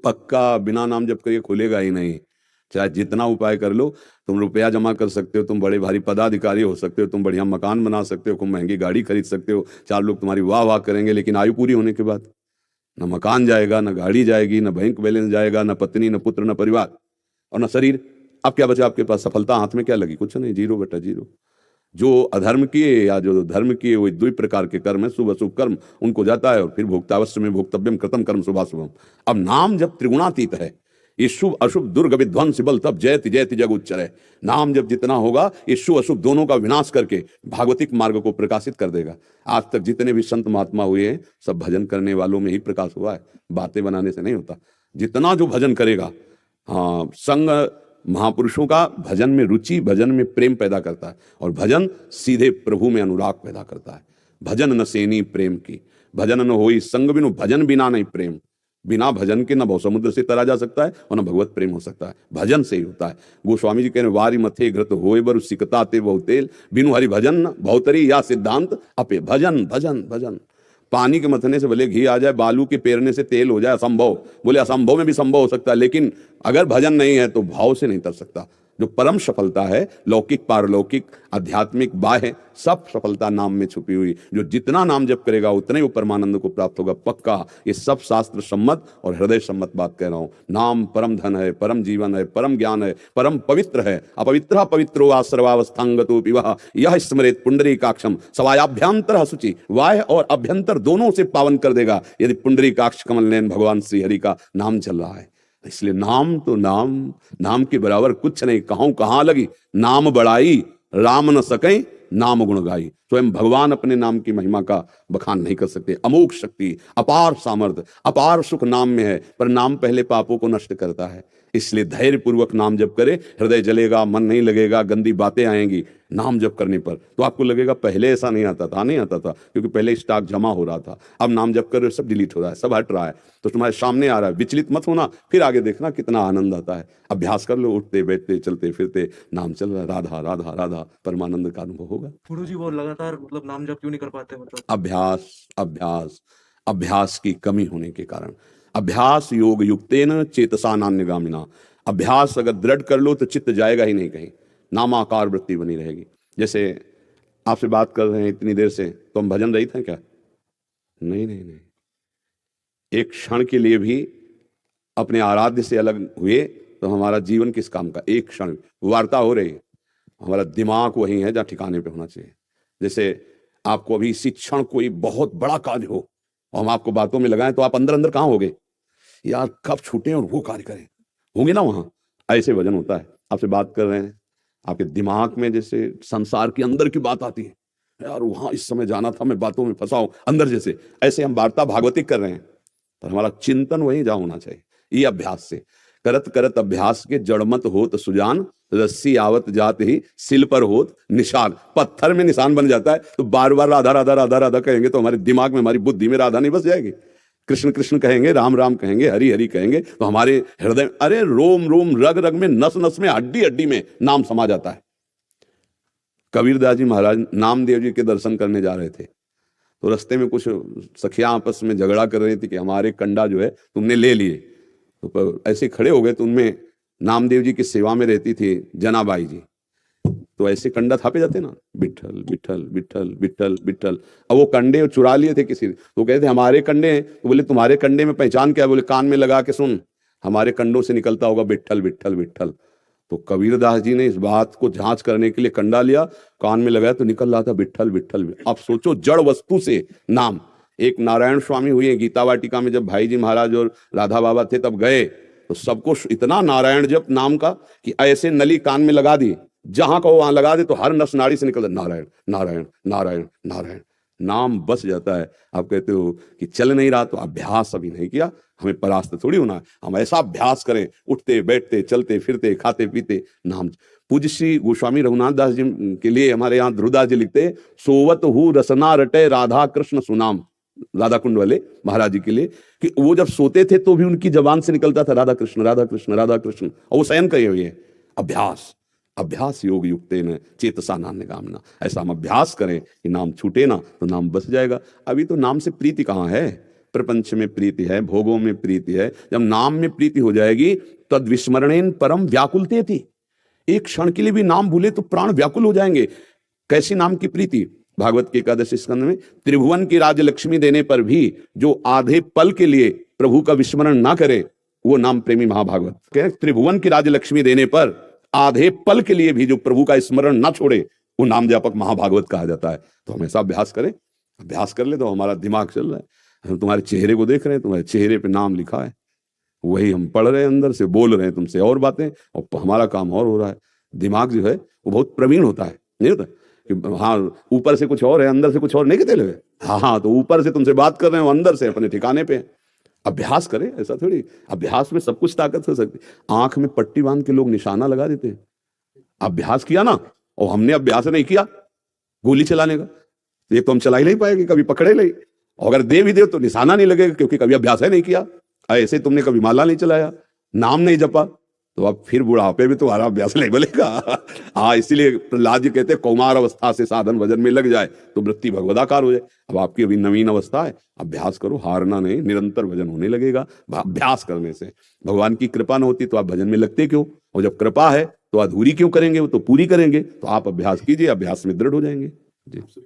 पक्का बिना नाम जप करके खुलेगा ही नहीं। चाहे जितना उपाय कर लो, तुम रुपया जमा कर सकते हो, तुम बड़े भारी पदाधिकारी हो सकते हो, तुम बढ़िया मकान बना सकते हो, खूब महंगी गाड़ी खरीद सकते हो, चार लोग तुम्हारी वाह वाह करेंगे, लेकिन आयु पूरी होने के बाद न मकान जाएगा, न गाड़ी जाएगी, न बैंक बैलेंस जाएगा, न पत्नी, न पुत्र, न परिवार और न शरीर। अब क्या बचा आपके पास? सफलता हाथ में क्या लगी? कुछ नहीं, जीरो बेटा जीरो। जो अधर्म किए या जो धर्म किए, वो दो प्रकार के कर्म है, शुभ अशुभ कर्म, उनको जाता है। और फिर भोक्तावश्य में भोक्तव्यम कृतम कर्म शुभाशुभम। अब नाम जब त्रिगुणातीत है, ये शुभ अशुभ दुर्ग विध्वंस बल तब जयति जयति जग उच्चर। नाम जब जितना होगा, ये शुभ अशुभ दोनों का विनाश करके भागवतिक मार्ग को प्रकाशित कर देगा। आज तक जितने भी संत महात्मा हुए हैं, सब भजन करने वालों में ही प्रकाश हुआ है, बातें बनाने से नहीं होता। जितना जो भजन करेगा, हाँ, संग महापुरुषों का भजन में रुचि, भजन में प्रेम पैदा करता है, और भजन सीधे प्रभु में अनुराग पैदा करता है। भजन न सेनी प्रेम की, भजन न होई संग बिनु, भजन बिना नहीं प्रेम। बिना भजन के न भव समुद्र से तरा जा सकता है और न भगवत प्रेम हो सकता है, भजन से ही होता है। गोस्वामी जी कह रहे हैं, वारी मथे घृत होए बर सिकता ते बहु तेल, बिनु हरि भजन भवतरी या सिद्धांत अपे। भजन भजन भजन। पानी के मथने से भले घी आ जाए, बालू के पेरने से तेल हो जाए, असंभव। बोले असंभव में भी संभव हो सकता है, लेकिन अगर भजन नहीं है तो भाव से नहीं तर सकता। जो परम सफलता है, लौकिक पारलौकिक आध्यात्मिक बाह्य, सब सफलता नाम में छुपी हुई। जो जितना नाम जप करेगा उतने ही परमानंद को प्राप्त होगा, पक्का। ये सब शास्त्र सम्मत और हृदय सम्मत बात कह रहा हूं। नाम परम धन है, परम जीवन है, परम ज्ञान है, परम पवित्र है। अपवित्र पवित्रो वा सर्वावस्थांगतो पिबह यह स्मरेत पुंडरीकाक्षम सवायाभ्यंतर शुचि। वाय और अभ्यंतर दोनों से पावन कर देगा यदि पुंडरीकाक्ष कमल नयन भगवान श्री हरि का नाम चल रहा है। इसलिए नाम तो नाम, नाम के बराबर कुछ नहीं। कहूं कहां लगी नाम बड़ाई, राम न सके नाम गुण गाई। स्वयं भगवान अपने नाम की महिमा का बखान नहीं कर सकते। अमोघ शक्ति, अपार सामर्थ्य, अपार सुख नाम में है, पर नाम पहले पापों को नष्ट करता है। इसलिए धैर्य पूर्वक नाम जप करे। हृदय जलेगा, मन नहीं लगेगा, गंदी बातें आएंगी नाम जप करने पर, तो आपको लगेगा पहले ऐसा नहीं आता था। नहीं आता था क्योंकि पहले स्टॉक जमा हो रहा था। अब नाम जप कर रहे हो, सब डिलीट हो रहा है, सब हट रहा है, तो तुम्हारे सामने आ रहा है। विचलित मत होना, फिर आगे देखना कितना आनंद आता है। अभ्यास कर लो, उठते बैठते चलते फिरते नाम चल रहा है, राधा राधा राधा, परमानंद का अनुभव होगा। गुरु जी वो लगातार मतलब नाम जप क्यों नहीं कर पाते? मतलब अभ्यास अभ्यास अभ्यास की कमी होने के कारण। अभ्यास योग युक्तेन चेतसा नान्यगामिना। अभ्यास अगर दृढ़ कर लो तो चित्त जाएगा ही नहीं कहीं, नामाकार वृत्ति बनी रहेगी। जैसे आपसे बात कर रहे हैं इतनी देर से, तो हम भजन रहित हैं क्या? नहीं नहीं नहीं। एक क्षण के लिए भी अपने आराध्य से अलग हुए तो हमारा जीवन किस काम का? एक क्षण वार्ता हो रही है, हमारा दिमाग वही है जहाँ ठिकाने पे होना चाहिए। जैसे आपको अभी इसी क्षण कोई बहुत बड़ा कार्य हो और हम आपको बातों में लगाएं, तो आप अंदर अंदर कहाँ होगे? यार कब छूटे और वो कार्य करें, होंगे ना वहां। ऐसे वजन होता है। आपसे बात कर रहे हैं, आपके दिमाग में जैसे संसार के अंदर की बात आती है, यार वहां इस समय जाना था, मैं बातों में फंसा हूं अंदर जैसे। ऐसे हम वार्ता भागवतिक कर रहे हैं, पर हमारा चिंतन वहीं जहां होना चाहिए। ये अभ्यास से करत करत अभ्यास के जड़मत होत सुजान, रस्सी आवत जात ही सिल पर होत निशान। पत्थर में निशान बन जाता है, तो बार बार राधा राधा राधा राधा कहेंगे तो हमारे दिमाग में, हमारी बुद्धि में राधा नहीं बस जाएगी? कृष्ण कृष्ण कहेंगे, राम राम कहेंगे, हरि हरि कहेंगे, तो हमारे हृदय, अरे रोम रोम रग रग में, नस नस में, हड्डी हड्डी में नाम समा जाता है। कबीरदास जी महाराज नामदेव जी के दर्शन करने जा रहे थे, तो रास्ते में कुछ सखियां आपस में झगड़ा कर रही थी कि हमारे कंडा जो है तुमने ले लिए। तो ऐसे खड़े हो गए, तो उनमें नामदेव जी की सेवा में रहती थी जनाबाई जी, तो ऐसे कंडा थापे जाते ना, विठल विठल विठल विठल विठल। अब वो कंडे चुरा लिए थे किसी, तो कहते हमारे कंडे हैं। तो बोले तुम्हारे कंडे में पहचान क्या है? बोले कान में लगा के सुन, हमारे कंडों से निकलता होगा विठल विठल विठल। तो कबीरदास जी ने इस बात को जांच करने के लिए कंडा लिया, कान में लगाया तो निकल रहा था विठल विठल। आप सोचो, जड़ वस्तु से नाम। एक नारायण स्वामी हुए गीता वाटिका में, जब भाई जी महाराज और राधा बाबा थे तब गए, तो सबको इतना नारायण जप नाम का कि ऐसे नली कान में लगा दी, जहां कहो वहां लगा दे, तो हर नस नाड़ी से निकल नारायण नारायण नारायण नारायण। नाम बस जाता है। आप कहते हो कि चल नहीं रहा, तो अभ्यास अभी नहीं किया। हमें परास्त थोड़ी होना है, हम ऐसा अभ्यास करें, उठते बैठते चलते फिरते खाते पीते नाम। पूज्य श्री गोस्वामी रघुनाथ दास जी के लिए हमारे यहाँ ध्रुवदास जी लिखते, सोवत हु रसना रटे राधा कृष्ण सुनाम। राधा कुंड वाले महाराज जी के लिए, कि वो जब सोते थे तो भी उनकी जबान से निकलता था राधा कृष्ण राधा कृष्ण राधा कृष्ण, और वो शयन करे हुए हैं। अभ्यास अभ्यास योग युक्तेन चेतसा नान्यगामिना। ऐसा हम अभ्यास करें कि नाम छूटे ना, तो नाम बस जाएगा। अभी तो नाम से प्रीति कहाँ है? प्रपंच में प्रीति है, भोगों में प्रीति है, जब नाम में प्रीति हो जाएगी तद विस्मरणेन परम व्याकुलते थी। एक क्षण के लिए भी नाम भूले तो प्राण व्याकुल हो जाएंगे। कैसी नाम की प्रीति? भागवत के 11 स्कंद में त्रिभुवन की राजलक्ष्मी देने पर भी जो आधे पल के लिए प्रभु का विस्मरण ना करे वो नाम प्रेमी महाभागवत। कह त्रिभुवन की राजलक्ष्मी देने पर आधे पल के लिए भी जो प्रभु का स्मरण ना छोड़े वो नाम जापक महाभागवत कहा जाता है। तो हमेशा अभ्यास करें, अभ्यास कर ले तो हमारा दिमाग चल रहा है। हम तुम्हारे चेहरे को देख रहे हैं, तुम्हारे चेहरे पे नाम लिखा है, वही हम पढ़ रहे हैं, अंदर से बोल रहे हैं तुमसे और बातें, और हमारा काम और हो रहा है। दिमाग जो है वो बहुत प्रवीण होता है, नहीं होता कि हाँ ऊपर से कुछ और है अंदर से कुछ और नहीं कहते लोग। हाँ तो ऊपर से तुमसे बात कर रहे हैं, अंदर से अपने ठिकाने पे। अभ्यास करें, ऐसा थोड़ी अभ्यास में सब कुछ ताकत हो सकती। आंख में पट्टी बांध के लोग निशाना लगा देते हैं। अभ्यास किया ना, और हमने अभ्यास नहीं किया गोली चलाने का, ये तो हम चला ही नहीं पाएंगे, कभी पकड़े नहीं। और अगर दे भी दे तो निशाना नहीं लगेगा, क्योंकि कभी अभ्यास ही नहीं किया। ऐसे तुमने कभी माला नहीं चलाया, नाम नहीं जपा, तो अब फिर बुढ़ापे में तुम्हारा अभ्यास नहीं बनेगा। हाँ, इसीलिए प्रहलाद जी कहते हैं कौमार अवस्था से साधन भजन में लग जाए तो वृत्ति भगवदाकार हो जाए। अब आपकी अभी नवीन अवस्था है, अभ्यास करो, हारना नहीं, निरंतर भजन होने लगेगा। अभ्यास करने से भगवान की कृपा न होती तो आप भजन में लगते क्यों? और जब कृपा है तो अधूरी क्यों करेंगे, वो तो पूरी करेंगे। तो आप अभ्यास कीजिए, अभ्यास में दृढ़ हो जाएंगे। जी।